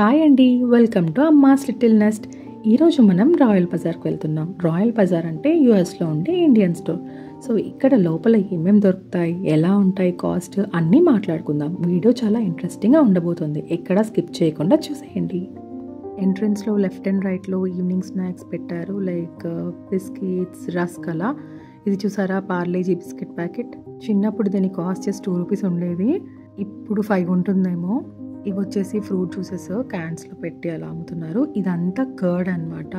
Hi అండి, welcome to Amma's little nest. ఈరోజు మనం రాయల్ బజార్కి వెళ్తున్నాం. రాయల్ బజార్ అంటే యూఎస్లో ఉండే ఇండియన్ స్టోర్. సో ఇక్కడ లోపల ఏమేమి దొరుకుతాయి, ఎలా ఉంటాయి, కాస్ట్ అన్నీ మాట్లాడుకుందాం. వీడియో చాలా ఇంట్రెస్టింగ్గా ఉండబోతుంది. ఎక్కడ స్కిప్ చేయకుండా చూసేయండి. ఎంట్రన్స్లో లెఫ్ట్ అండ్ రైట్లో ఈవినింగ్ స్నాక్స్ పెట్టారు, లైక్ బిస్కెట్స్, రస్క్ అలా. ఇది చూసారా, పార్లేజీ బిస్కెట్ ప్యాకెట్. చిన్నప్పుడు దీని కాస్ట్ జస్ట్ 2 రూపీస్ ఉండేది, ఇప్పుడు 5 ఉంటుందేమో. ఇవి వచ్చేసి ఫ్రూట్ జ్యూసెస్ క్యాన్స్లో పెట్టి అలా అమ్ముతున్నారు. ఇదంతా కర్డ్ అనమాట.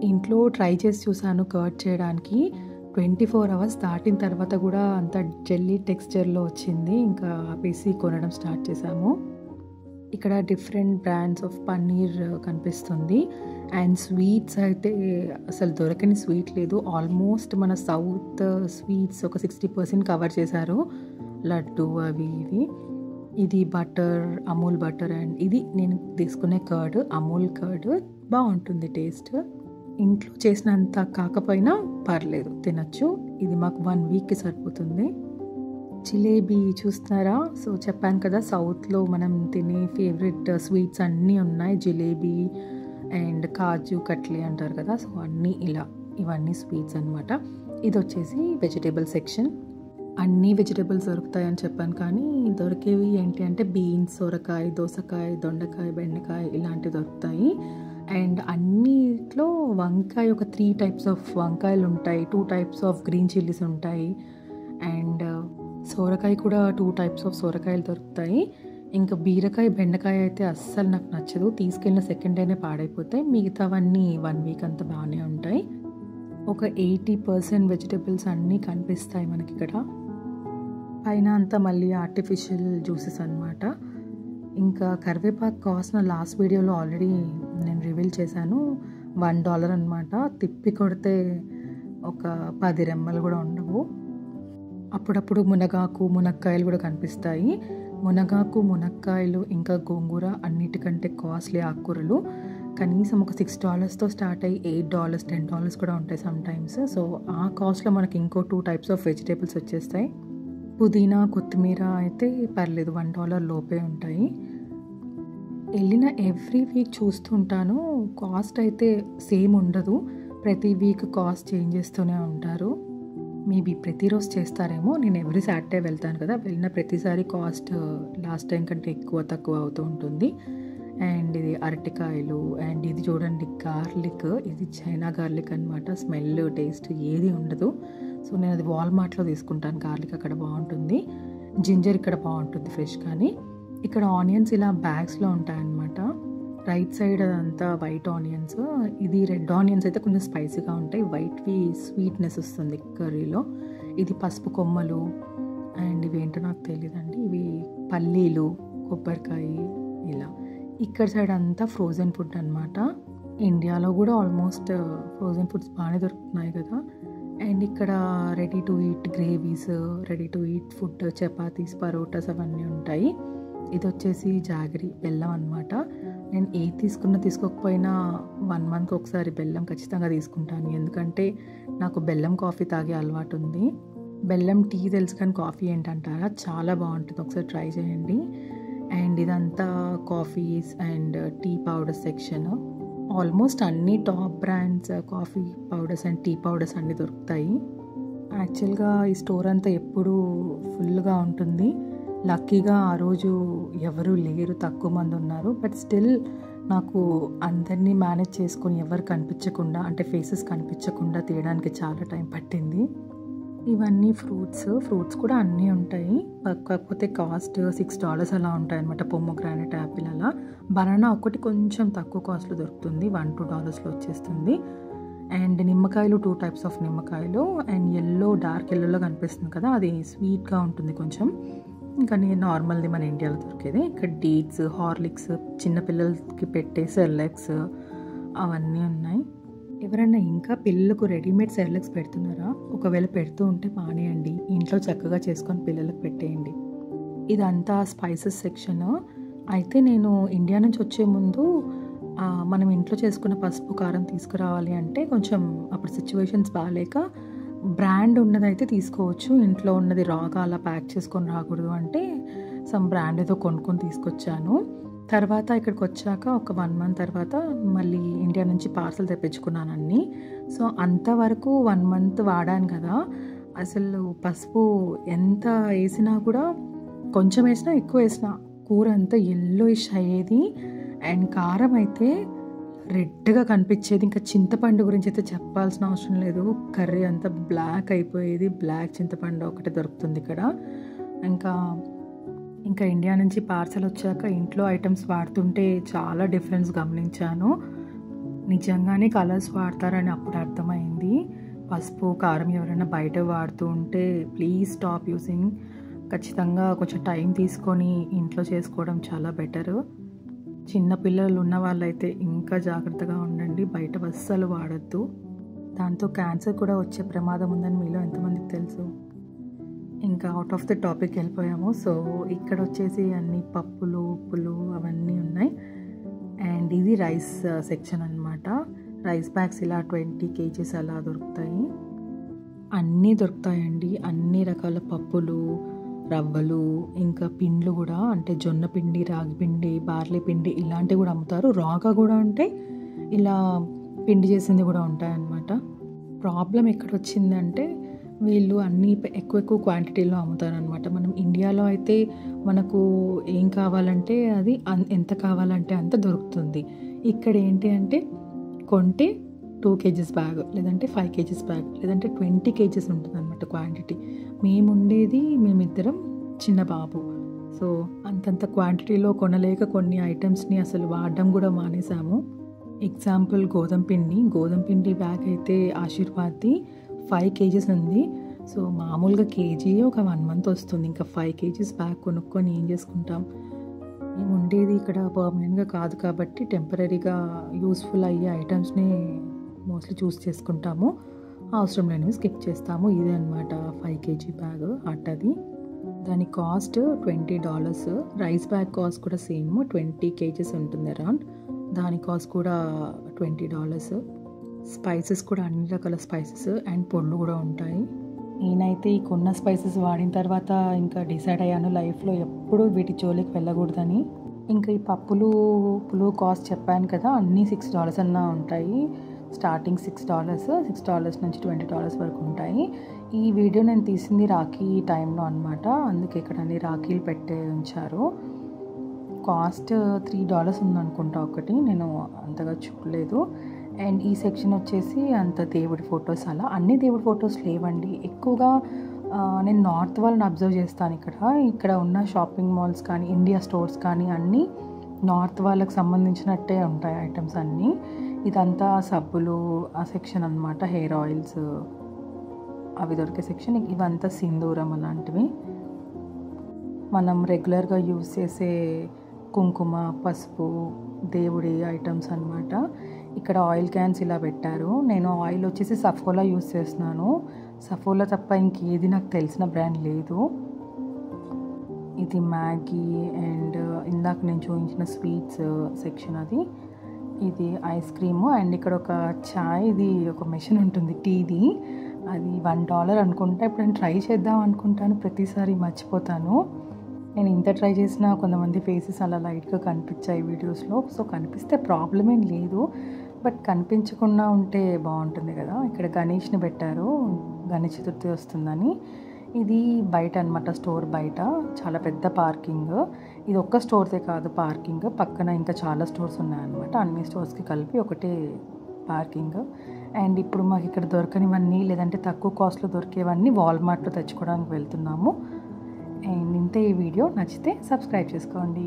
ఇంట్లో ట్రై చేసి చూసాను కర్డ్ చేయడానికి. 24 అవర్స్ దాటిన తర్వాత కూడా అంత జెల్లీ టెక్స్చర్లో వచ్చింది. ఇంకా ఆపేసి కొనడం స్టార్ట్ చేసాము. ఇక్కడ డిఫరెంట్ బ్రాండ్స్ ఆఫ్ పన్నీర్ కనిపిస్తుంది. అండ్ స్వీట్స్ అయితే అసలు దొరకని స్వీట్ లేదు. ఆల్మోస్ట్ మన సౌత్ స్వీట్స్ ఒక 60% కవర్ చేశారు. లడ్డు అవి ఇవి. ఇది బటర్, అమూల్ బటర్. అండ్ ఇది నేను తీసుకునే కర్డ్, అమూల్ కర్డ్. బాగుంటుంది టేస్ట్. ఇంట్లో చేసినంత కాకపోయినా పర్లేదు, తినచ్చు. ఇది మాకు 1 వీక్కి సరిపోతుంది. జిలేబీ చూస్తున్నారా? సో చెప్పాను కదా, సౌత్లో మనం తినే ఫేవరెట్ స్వీట్స్ అన్నీ ఉన్నాయి. జిలేబీ అండ్ కాజు కట్లీ అంటారు కదా, సో అన్నీ ఇలా, ఇవన్నీ స్వీట్స్ అనమాట. ఇది వచ్చేసి వెజిటేబుల్ సెక్షన్. అన్ని వెజిటేబుల్స్ దొరుకుతాయని చెప్పాను, కానీ దొరికేవి ఏంటి అంటే బీన్స్, సొరకాయ, దోసకాయ, దొండకాయ, బెండకాయ ఇలాంటివి దొరుకుతాయి. అండ్ అన్నిట్లో వంకాయ ఒక 3 టైప్స్ ఆఫ్ వంకాయలు ఉంటాయి, 2 టైప్స్ ఆఫ్ గ్రీన్ చిల్లీస్ ఉంటాయి. అండ్ సొరకాయ కూడా 2 టైప్స్ ఆఫ్ సొరకాయలు దొరుకుతాయి. ఇంకా బీరకాయ, బెండకాయ అయితే అస్సలు నాకు నచ్చదు, తీసుకెళ్ళిన సెకండ్ డేనే పాడైపోతాయి. మిగతావన్నీ 1 వీక్ అంతా బాగానే ఉంటాయి. ఒక 80% వెజిటేబుల్స్ అన్నీ కనిపిస్తాయి మనకి ఇక్కడ. పైన అంతా మళ్ళీ ఆర్టిఫిషియల్ జ్యూసెస్ అనమాట. ఇంకా కరివేపాకు కాస్ట్ నా లాస్ట్ వీడియోలో ఆల్రెడీ నేను రివీల్ చేశాను. $1 అనమాట. తిప్పి కొడితే ఒక 10 రెమ్మలు కూడా ఉండవు. అప్పుడప్పుడు మునగాకు, మునక్కాయలు కూడా కనిపిస్తాయి. మునగాకు, మునక్కాయలు ఇంకా గోంగూర అన్నిటికంటే కాస్ట్లీ ఆకుకూరలు. కనీసం ఒక $6తో స్టార్ట్ అయ్యి $8, $10 కూడా ఉంటాయి సమ్టైమ్స్. సో ఆ కాస్ట్లో మనకి ఇంకో 2 టైప్స్ ఆఫ్ వెజిటేబుల్స్ వచ్చేస్తాయి. పుదీనా, కొత్తిమీర అయితే పర్లేదు, $1 లోపే ఉంటాయి. వెళ్ళిన ఎవ్రీ వీక్ చూస్తుంటాను, కాస్ట్ అయితే సేమ్ ఉండదు. ప్రతి వీక్ కాస్ట్ చేంజ్ చేస్తూనే ఉంటారు. మేబీ ప్రతిరోజు చేస్తారేమో. నేను ఎవ్రీ సాటర్డే వెళ్తాను కదా, వెళ్ళిన ప్రతిసారి కాస్ట్ లాస్ట్ టైం కంటే ఎక్కువ తక్కువ అవుతూ ఉంటుంది. అండ్ ఇది అరటికాయలు. అండ్ ఇది చూడండి, గార్లిక్. ఇది చైనా గార్లిక్ అనమాట. స్మెల్, టేస్ట్ ఏది ఉండదు. సో నేను అది వాల్మార్ట్లో తీసుకుంటాను గార్లిక్, అక్కడ బాగుంటుంది. జింజర్ ఇక్కడ బాగుంటుంది ఫ్రెష్. కానీ ఇక్కడ ఆనియన్స్ ఇలా బ్యాగ్స్లో ఉంటాయన్నమాట. రైట్ సైడ్ అదంతా వైట్ ఆనియన్స్. ఇది రెడ్ ఆనియన్స్ అయితే కొంచెం స్పైసీగా ఉంటాయి, వైట్వి స్వీట్నెస్ వస్తుంది కర్రీలో. ఇది పసుపు కొమ్మలు. అండ్ ఇవి ఏంటో నాకు తెలియదండి, ఇవి పల్లీలు, కొబ్బరికాయ ఇలా. ఇక్కడ సైడ్ అంతా ఫ్రోజన్ ఫుడ్ అనమాట. ఇండియాలో కూడా ఆల్మోస్ట్ ఫ్రోజన్ ఫుడ్స్ బాగానే దొరుకుతున్నాయి కదా. అండ్ ఇక్కడ ready to eat gravies, ready to eat food, chapatis, parottas అవన్నీ ఉంటాయి. ఇది వచ్చేసి జాగరి, బెల్లం అనమాట. నేను ఏది తీసుకోకపోయినా 1 మంత్కి ఒకసారి బెల్లం ఖచ్చితంగా తీసుకుంటాను, ఎందుకంటే నాకు బెల్లం కాఫీ తాగే అలవాటు ఉంది. బెల్లం టీ తెలుసు, కానీ కాఫీ ఏంటంటారా, చాలా బాగుంటుంది, ఒకసారి ట్రై చేయండి. అండ్ ఇదంతా coffees and tea powder section. Almost అన్ని top brands coffee powders and tea powders అన్నీ దొరుకుతాయి. యాక్చువల్గా ఈ స్టోర్ అంతా ఎప్పుడూ ఫుల్గా ఉంటుంది. లక్కీగా ఆ రోజు ఎవరు లేరు, తక్కువ మంది ఉన్నారు. బట్ స్టిల్ నాకు అందరినీ మేనేజ్ చేసుకొని ఎవరు కనిపించకుండా, అంటే ఫేసెస్ కనిపించకుండా తీయడానికి చాలా టైం పట్టింది. ఇవన్నీ ఫ్రూట్స్ కూడా అన్నీ ఉంటాయి, కాకపోతే కాస్ట్ $6 అలా ఉంటాయి అనమాట. పొమోగ్రానైట్, యాపిల్ అలా. బనానా ఒకటి కొంచెం తక్కువ కాస్ట్లో దొరుకుతుంది, $1-2 వచ్చేస్తుంది. అండ్ నిమ్మకాయలు 2 టైప్స్ ఆఫ్ నిమ్మకాయలు. అండ్ ఎల్లో, డార్క్ ఎల్లోలో కనిపిస్తుంది కదా, అది స్వీట్గా ఉంటుంది కొంచెం. ఇంకా నేను నార్మల్ది మన ఇండియాలో దొరికేది. ఇక్కడ డేట్స్, హార్లిక్స్, చిన్నపిల్లలకి పెట్టే సెర్లాక్స్ అవన్నీ ఉన్నాయి. ఎవరైనా ఇంకా పిల్లలకు రెడీమేడ్ సెర్లాక్స్ పెడుతున్నారా? ఒకవేళ పెడుతూ ఉంటే మానేయండి, ఇంట్లో చక్కగా చేసుకొని పిల్లలకు పెట్టేయండి. ఇదంతా స్పైసెస్ సెక్షన్. అయితే నేను ఇండియా నుంచి వచ్చే ముందు మనం ఇంట్లో చేసుకున్న పసుపు, కారం తీసుకురావాలి అంటే కొంచెం అప్పుడు సిచ్యువేషన్స్ బాగాలేక బ్రాండ్ ఉన్నదైతే తీసుకోవచ్చు, ఇంట్లో ఉన్నది రాగా అలా ప్యాక్ చేసుకొని రాకూడదు అంటే సమ్ బ్రాండ్ ఏదో కొనుక్కొని తీసుకొచ్చాను. తర్వాత ఇక్కడికొచ్చాక ఒక 1 మంత్ తర్వాత మళ్ళీ ఇండియా నుంచి పార్సెల్ తెప్పించుకున్నాను అన్నీ. సో, అంతవరకు 1 మంత్ వాడాను కదా! అసలు పసుపు ఎంత ఏసినా కూడా కొంచెం ఏసినా, ఎక్కువేసినా కూర అంతా యెల్లోయిష్ అయ్యేది. అండ్ కారం అయితే రెడ్‌గా కనిపిచ్చేది. ఇంకా చింతపండు గురించి అయితే చెప్పాల్సిన అవసరం లేదు. కర్రీ అంతా బ్లాక్ అయిపోయేది. బ్లాక్ చింతపండు ఒకటే దొరుకుతుంది ఇక్కడ. ఇంకా ఇండియా నుంచి పార్సెల్ వచ్చాక ఇంట్లో ఐటమ్స్ వాడుతుంటే చాలా డిఫరెన్స్ గమనించాను. నిజంగానే కలర్స్ వాడతారని అప్పుడు అర్థమైంది. పసుపు, కారం ఎవరైనా బయట వాడుతూ ఉంటే ప్లీజ్ స్టాప్ యూజింగ్. ఖచ్చితంగా కొంచెం టైం తీసుకొని ఇంట్లో చేసుకోవడం చాలా బెటరు. చిన్న పిల్లలు ఉన్న వాళ్ళైతే ఇంకా జాగ్రత్తగా ఉండండి. బయట అస్సలు వాడొద్దు. దాంతో క్యాన్సర్ కూడా వచ్చే ప్రమాదం ఉందని మీలో ఎంతమందికి తెలుసు? ఇంకా అవుట్ ఆఫ్ ది టాపిక్ వెళ్ళిపోయాము. సో, ఇక్కడ వచ్చేసి అన్ని పప్పులు, ఉప్పులు అవన్నీ ఉన్నాయి. అండ్ ఇది రైస్ సెక్షన్ అనమాట. రైస్ బ్యాగ్స్ ఇలా 20 kgs అలా దొరుకుతాయి. అన్నీ దొరుకుతాయండి. అన్ని రకాల పప్పులు, రవ్వలు, ఇంకా పిండ్లు కూడా, అంటే జొన్న పిండి, రాగి పిండి, బార్లీ పిండి ఇలాంటివి కూడా అమ్ముతారు. రాగా కూడా ఉంటాయి, ఇలా పిండి చేసింది కూడా ఉంటాయన్నమాట. ప్రాబ్లం ఎక్కడొచ్చిందంటే వీళ్ళు అన్నీ ఎక్కువ క్వాంటిటీలో అమ్ముతారనమాట. మనం ఇండియాలో అయితే మనకు ఏం కావాలంటే అది ఎంత కావాలంటే అంత దొరుకుతుంది. ఇక్కడ ఏంటి అంటే కొంటే 2 kgs బ్యాగ్, లేదంటే 5 kgs బ్యాగ్, లేదంటే 20 kgs ఉంటుందన్నమాట క్వాంటిటీ. మేమిద్దరం చిన్న బాబు. సో, అంతంత క్వాంటిటీలో కొనలేక కొన్ని ఐటమ్స్ని అసలు వాడడం కూడా మానేసాము. ఎగ్జాంపుల్ గోధుమ పిండి బ్యాగ్ అయితే ఆశీర్వాద్ది 5 kgs ఉంది. సో, మామూలుగా కేజీ ఒక 1 మంత్ వస్తుంది. ఇంకా 5 kgs బ్యాగ్ కొనుక్కొని ఏం చేసుకుంటాం? మేము ఉండేది ఇక్కడ పర్మనెంట్గా కాదు కాబట్టి టెంపరీగా యూస్ఫుల్ అయ్యే ఐటమ్స్ని మోస్ట్లీ చూస్ చేసుకుంటాము. అవసరం లేనివి స్కిప్ చేస్తాము. ఇదే అనమాట 5 kg బ్యాగ్ అట్టది. దాని కాస్ట్ $20. రైస్ బ్యాగ్ కాస్ట్ కూడా సేమ్ 20 kgs ఉంటుంది అరౌండ్. దాని కాస్ట్ కూడా $20. స్పైసెస్ కూడా అన్ని రకాల స్పైసెస్ అండ్ పొడులు కూడా ఉంటాయి. నేనైతే ఈ కొన్న స్పైసెస్ వాడిన తర్వాత ఇంకా డిసైడ్ అయ్యాను లైఫ్లో ఎప్పుడు వీటి జోలికి వెళ్ళకూడదని. ఇంకా ఈ పప్పులు కాస్ట్ చెప్పాను కదా, అన్నీ $6 అన్నా ఉంటాయి. స్టార్టింగ్ $6 నుంచి $20 వరకు ఉంటాయి. ఈ వీడియో నేను తీసింది రాఖీ టైంలో అనమాట. అందుకే ఇక్కడ అన్ని రాఖీలు పెట్టే ఉంచారు. కాస్ట్ $3 ఉందనుకుంటా ఒకటి, నేను అంతగా చూడలేదు. అండ్ ఈ సెక్షన్ వచ్చేసి అంత దేవుడి ఫొటోస్, అలా అన్ని దేవుడి ఫొటోస్ లేవండి. ఎక్కువగా నేను నార్త్ వాళ్ళని అబ్జర్వ్ చేస్తాను. ఇక్కడ ఉన్న షాపింగ్ మాల్స్ కానీ, ఇండియా స్టోర్స్ కానీ అన్నీ నార్త్ వాళ్ళకి సంబంధించినట్టే ఉంటాయి ఐటమ్స్ అన్నీ. ఇదంతా సబ్బులు ఆ సెక్షన్ అనమాట. హెయిర్ ఆయిల్స్ అవి దొరికే సెక్షన్. ఇవంతా సింధూరం అలాంటివి. మనం రెగ్యులర్గా యూజ్ చేసే కుంకుమ, పసుపు, దేవుడి ఐటమ్స్ అనమాట. ఇక్కడ ఆయిల్ క్యాన్స్ ఇలా పెట్టారు. నేను ఆయిల్ వచ్చేసి సఫోలా యూజ్ చేస్తున్నాను. సఫోలా తప్ప ఇంకేది నాకు తెలిసిన బ్రాండ్ లేదు. ఇది మ్యాగీ అండ్ ఇందాక నేను చూపించిన స్వీట్స్ సెక్షన్ అది. ఇది ఐస్ క్రీము. అండ్ ఇక్కడ ఒక చాయ్, ఇది ఒక మెషిన్ ఉంటుంది టీది, అది $1 అనుకుంటా. ఇప్పుడు నేను ట్రై చేద్దాం అనుకుంటాను, ప్రతిసారి మర్చిపోతాను. నేను ఇంత ట్రై చేసినా కొంతమంది ఫేసెస్ అలా లైట్గా కనిపించాయి వీడియోస్లో. సో, కనిపిస్తే ప్రాబ్లం ఏం లేదు, బట్ కనిపించకుండా ఉంటే బాగుంటుంది కదా. ఇక్కడ గణేష్ని పెట్టారు, గణేష్ చతుర్థి వస్తుందని. ఇది బయట అనమాట, స్టోర్ బయట. చాలా పెద్ద పార్కింగ్. ఇది ఒక్క స్టోర్సే కాదు పార్కింగ్, పక్కన ఇంకా చాలా స్టోర్స్ ఉన్నాయన్నమాట. అన్ని స్టోర్స్కి కలిపి ఒకటే పార్కింగ్. అండ్ ఇప్పుడు మాకు ఇక్కడ దొరకనివన్నీ, లేదంటే తక్కువ కాస్ట్లో దొరికేవన్నీ వాల్మార్ట్లో తెచ్చుకోవడానికి వెళ్తున్నాము. అండ్ ఇంతే ఈ వీడియో. నచ్చితే సబ్స్క్రైబ్ చేసుకోండి.